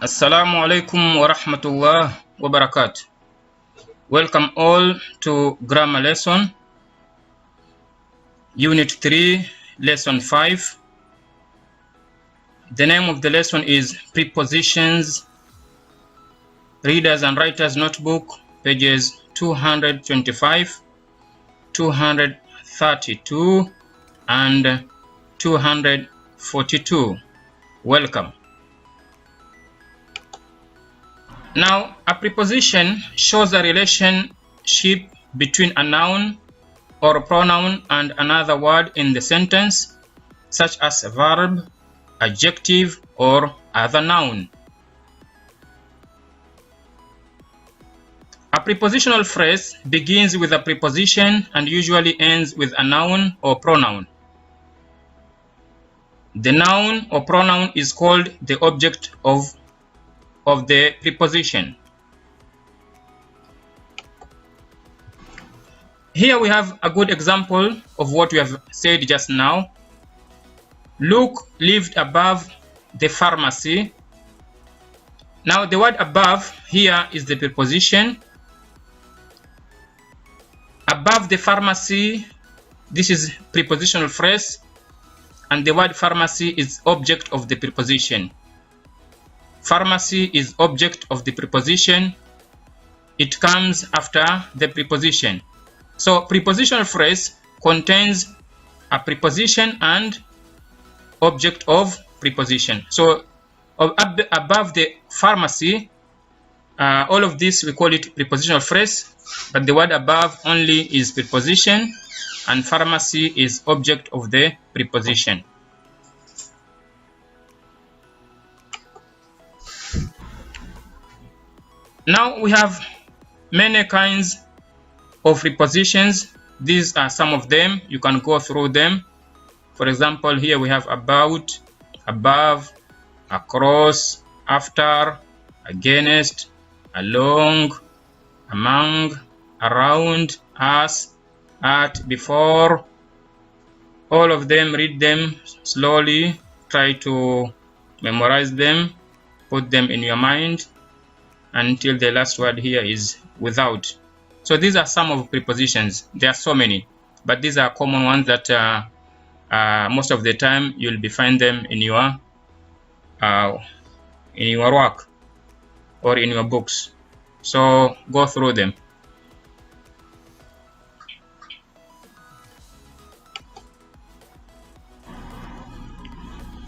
Assalamu alaikum wa rahmatullah wa barakatuh. Welcome all to grammar lesson, unit 3, lesson 5. The name of the lesson is Prepositions, Readers and Writers Notebook, pages 225, 232, and 242. Welcome. Now, a preposition shows a relationship between a noun or a pronoun and another word in the sentence, such as a verb, adjective, or other noun. A prepositional phrase begins with a preposition and usually ends with a noun or pronoun. The noun or pronoun is called the object of the preposition. Here we have a good example of what we have said just now. Luke lived above the pharmacy. Now the word above here is the preposition. Above the pharmacy, this is prepositional phrase, and the word pharmacy is object of the preposition. Pharmacy is object of the preposition. It comes after the preposition. So prepositional phrase contains a preposition and object of preposition. So above the pharmacy, all of this we call it prepositional phrase, but the word above only is preposition and pharmacy is object of the preposition. Now we have many kinds of prepositions. These are some of them. You can go through them. For example, here we have about, above, across, after, against, along, among, around, as, at, before. All of them, read them slowly. Try to memorize them. Put them in your mind until the last word here is without. So these are some of prepositions. There are so many, but these are common ones that most of the time you'll be find them in your work or in your books. So go through them.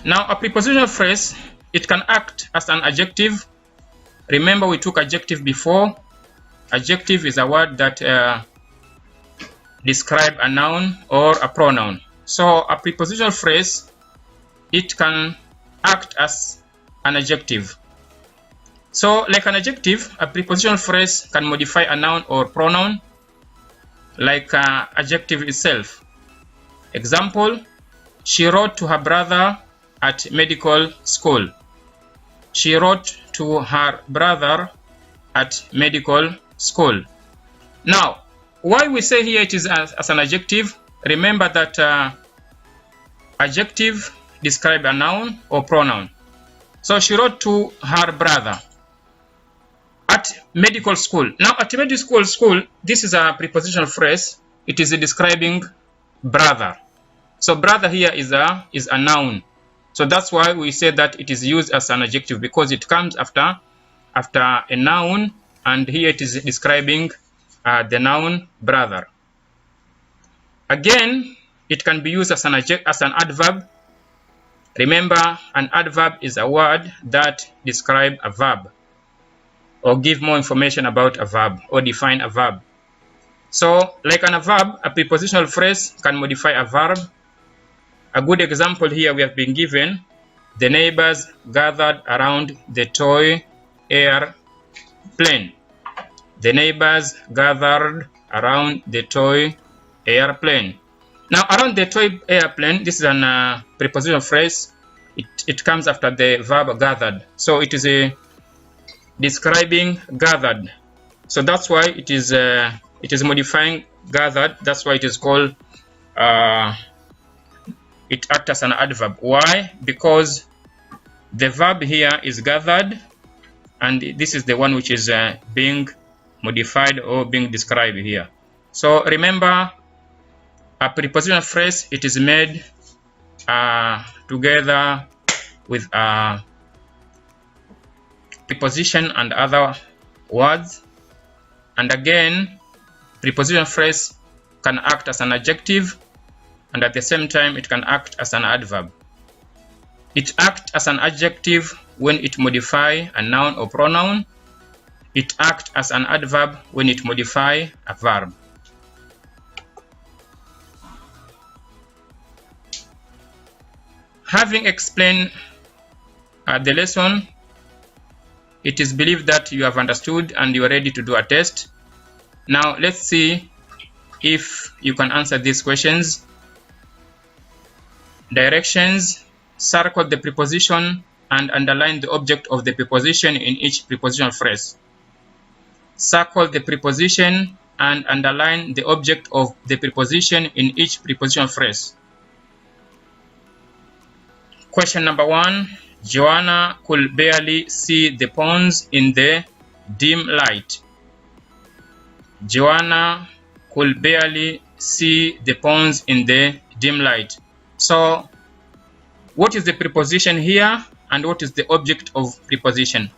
Now a prepositional phrase, it can act as an adjective. Remember we took adjective before. Adjective is a word that describe a noun or a pronoun. So a prepositional phrase, it can act as an adjective. So like an adjective, a prepositional phrase can modify a noun or pronoun like adjective itself. Example, she wrote to her brother at medical school. She wrote to her brother at medical school. Now, why we say here it is as an adjective? Remember that adjective describe a noun or pronoun. So she wrote to her brother at medical school. Now, at medical school, this is a prepositional phrase. It is describing brother. So brother here is a noun. So that's why we say that it is used as an adjective, because it comes after a noun, and here it is describing the noun brother. Again, it can be used as an adverb. Remember, an adverb is a word that describes a verb or give more information about a verb or define a verb. So like an adverb, a prepositional phrase can modify a verb. A good example here we have been given: the neighbors gathered around the toy airplane. The neighbors gathered around the toy airplane. Now, around the toy airplane, this is an prepositional phrase. It comes after the verb gathered. So it is describing gathered. So that's why it is modifying gathered. That's why it is called it acts as an adverb. Why? Because the verb here is gathered and this is the one which is being modified or being described here. So remember, a prepositional phrase, it is made together with a preposition and other words. And again, prepositional phrase can act as an adjective, and at the same time it can act as an adverb. It acts as an adjective when it modifies a noun or pronoun. It acts as an adverb when it modifies a verb. Having explained the lesson, it is believed that you have understood and you are ready to do a test. Now let's see if you can answer these questions. Directions: circle the preposition and underline the object of the preposition in each prepositional phrase. Circle the preposition and underline the object of the preposition in each prepositional phrase. Question number 1. Joanna could barely see the pawns in the dim light. Joanna could barely see the pawns in the dim light. So, what is the preposition here and what is the object of preposition?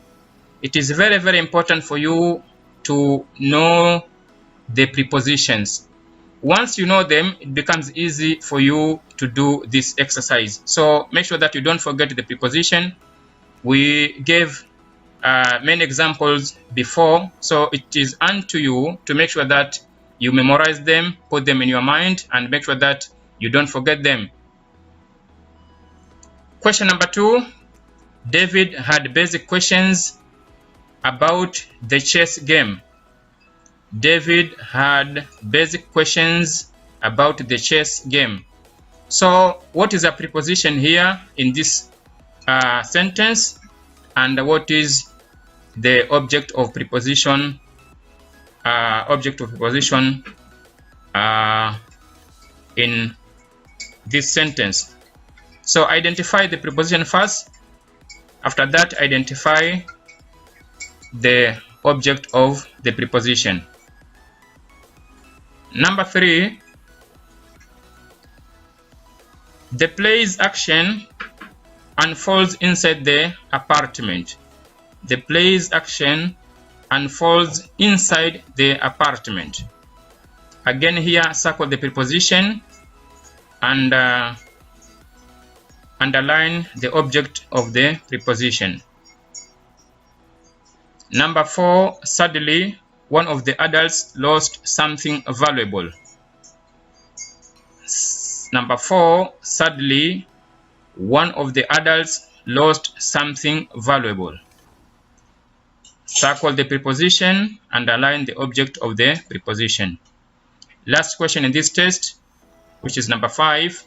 It is very, very important for you to know the prepositions. Once you know them, it becomes easy for you to do this exercise. So make sure that you don't forget the preposition. We gave many examples before, so it is unto you to make sure that you memorize them, put them in your mind, and make sure that you don't forget them. Question number 2. David had basic questions about the chess game. David had basic questions about the chess game. So what is a preposition here in this sentence, and what is the object of preposition? In this sentence. So identify the preposition first. After that, identify the object of the preposition. Number 3. The play's action unfolds inside the apartment. The play's action unfolds inside the apartment. Again here, circle the preposition and underline the object of the preposition. Number 4. Sadly, one of the adults lost something valuable. Number 4. Sadly, one of the adults lost something valuable. Circle the preposition, underline the object of the preposition. Last question in this test, which is number 5.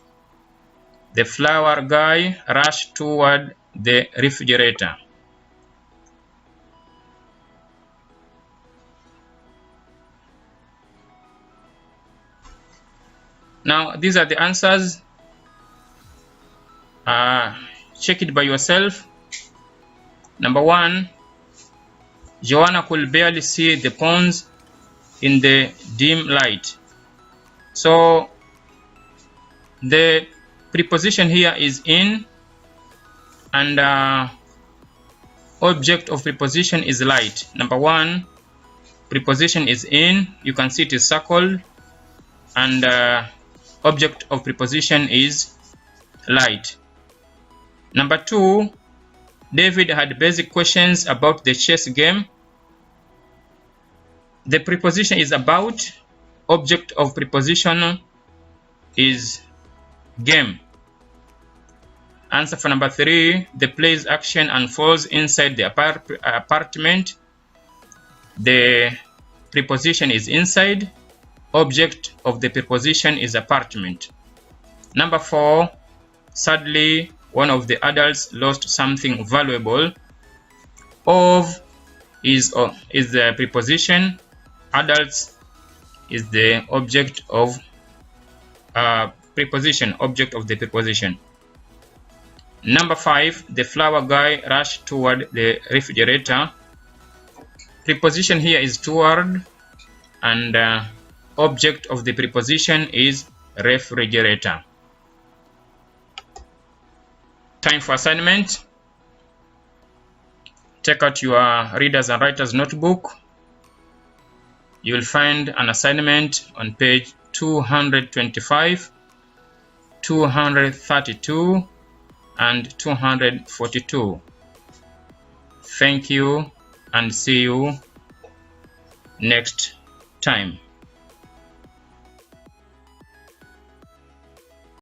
The flower guy rushed toward the refrigerator. Now, these are the answers. Check it by yourself. Number 1, Joanna could barely see the pawns in the dim light. So, the preposition here is in, and object of preposition is light. Number 1, preposition is in. You can see it is circled, and object of preposition is light. Number 2, David had basic questions about the chess game. The preposition is about, object of preposition is game. Answer for number 3, the play's action unfolds inside the apartment. The preposition is inside. Object of the preposition is apartment. Number 4, sadly, one of the adults lost something valuable. Of is the preposition. Adults is the object of preposition, object of the preposition. Number 5, the flower guy rushed toward the refrigerator. Preposition here is toward, and object of the preposition is refrigerator. Time for assignment. Take out your readers and writers notebook. You will find an assignment on page 225, 232, and 242. Thank you and see you next time.